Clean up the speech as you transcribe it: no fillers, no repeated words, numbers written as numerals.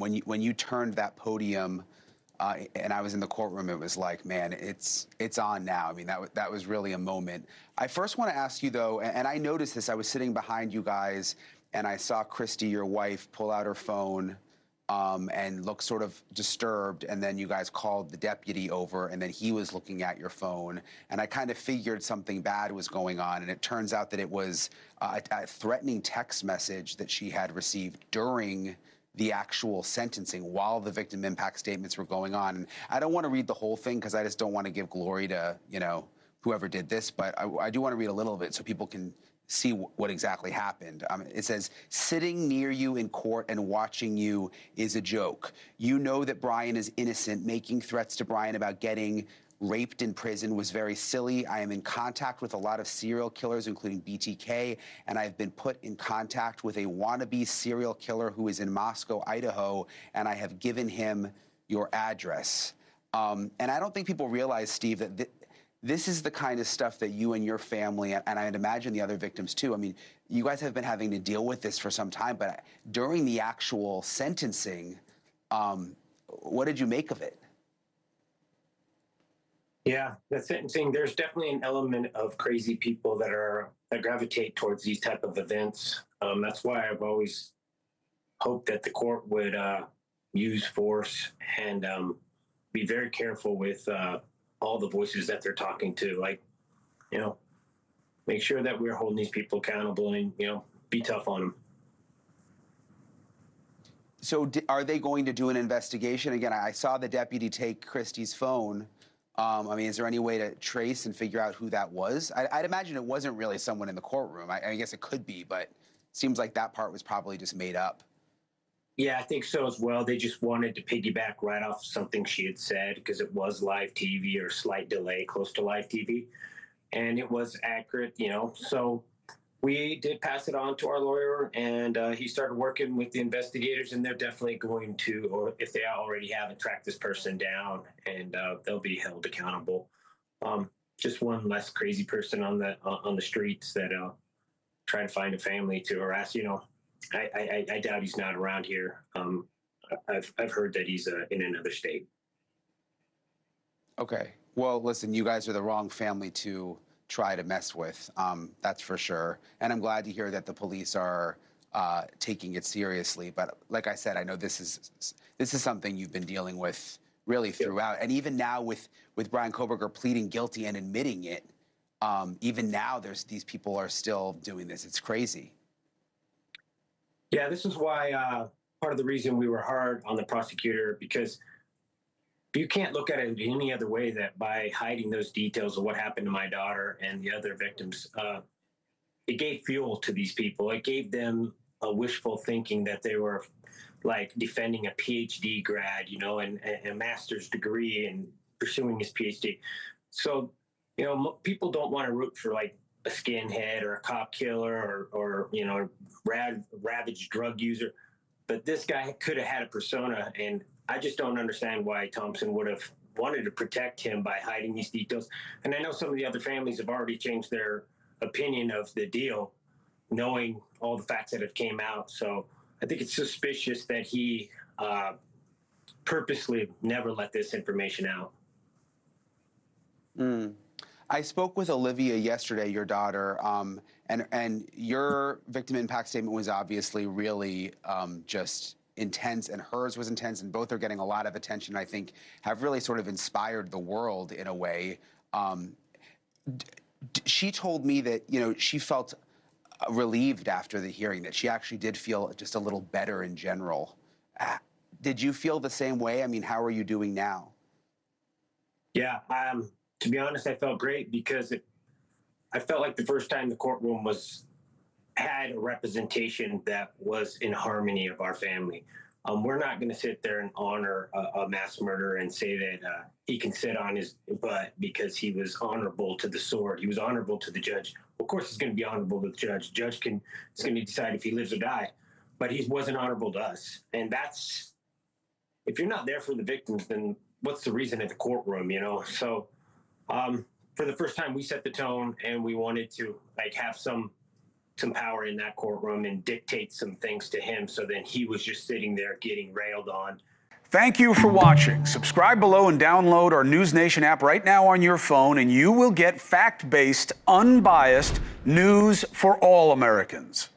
when you turned that podium, and I was in the courtroom, it was like, man, it's on now. I mean, that was really a moment. I first want to ask you though, and I noticed this. I was sitting behind you guys, and I saw Christy, your wife, pull out her phone. And look sort of disturbed, and then you guys called the deputy over, and then he was looking at your phone, and I kind of figured something bad was going on, and it turns out that it was a threatening text message that she had received during the actual sentencing while the victim impact statements were going on. And I don't want to read the whole thing because I just don't want to give glory to, whoever did this, but I do want to read a little bit so people can see what exactly happened. It says, sitting near you in court and watching you is a joke. You know that Bryan is innocent. Making threats to Bryan about getting raped in prison was very silly. I am in contact with a lot of serial killers, including BTK, and I've been put in contact with a wannabe serial killer who is in Moscow, Idaho, and I have given him your address. And I don't think people realize, Steve, that this is the kind of stuff that you and your family, and I'd imagine the other victims too, I mean, you guys have been having to deal with this for some time, but during the actual sentencing, what did you make of it? Yeah, the sentencing, there's definitely an element of crazy people that gravitate towards these type of events. That's why I've always hoped that the court would use force and be very careful with all the voices that they're talking to, like, make sure that we're holding these people accountable and, be tough on them. So are they going to do an investigation? Again, I saw the deputy take Christie's phone. I mean, is there any way to trace and figure out who that was? I'd imagine it wasn't really someone in the courtroom. I guess it could be, but it seems like that part was probably just made up. Yeah, I think so as well. They just wanted to piggyback right off something she had said because it was live TV or slight delay close to live TV. And it was accurate, So we did pass it on to our lawyer, and he started working with the investigators, and they're definitely going to, or if they already haven't, tracked this person down, and they'll be held accountable. Just one less crazy person on the streets that try to find a family to harass. I doubt he's not around here. I've heard that he's in another state. Okay. Well, listen, you guys are the wrong family to try to mess with. That's for sure. And I'm glad to hear that the police are taking it seriously. But like I said, I know this is something you've been dealing with really throughout. Yep. And even now with Bryan Kohberger pleading guilty and admitting it, even now these people are still doing this. It's crazy. Yeah, this is why part of the reason we were hard on the prosecutor, because you can't look at it any other way that by hiding those details of what happened to my daughter and the other victims, it gave fuel to these people. It gave them a wishful thinking that they were like defending a PhD grad, and a master's degree and pursuing his PhD. So, people don't want to root for like a skinhead or a cop killer or ravaged drug user. But this guy could have had a persona, and I just don't understand why Thompson would have wanted to protect him by hiding these details. And I know some of the other families have already changed their opinion of the deal, knowing all the facts that have came out. So I think it's suspicious that he purposely never let this information out. I spoke with Olivia yesterday, your daughter, and your victim impact statement was obviously really just intense, and hers was intense, and both are getting a lot of attention, I think, have really sort of inspired the world in a way. She told me that, she felt relieved after the hearing, that she actually did feel just a little better in general. Did you feel the same way? I mean, how are you doing now? Yeah, to be honest, I felt great because I felt like the first time the courtroom had a representation that was in harmony of our family. We're not going to sit there and honor a mass murderer and say that he can sit on his butt because he was honorable to the sword. He was honorable to the judge. Of course, he's going to be honorable to the judge. Judge is going to decide if he lives or die, but he wasn't honorable to us. And that's, if you're not there for the victims, then what's the reason at the courtroom, So for the first time, we set the tone, and we wanted to have some some power in that courtroom and dictate some things to him. So then he was just sitting there getting railed on. Thank you for watching. Subscribe below and download our NewsNation app right now on your phone, and you will get fact-based, unbiased news for all Americans.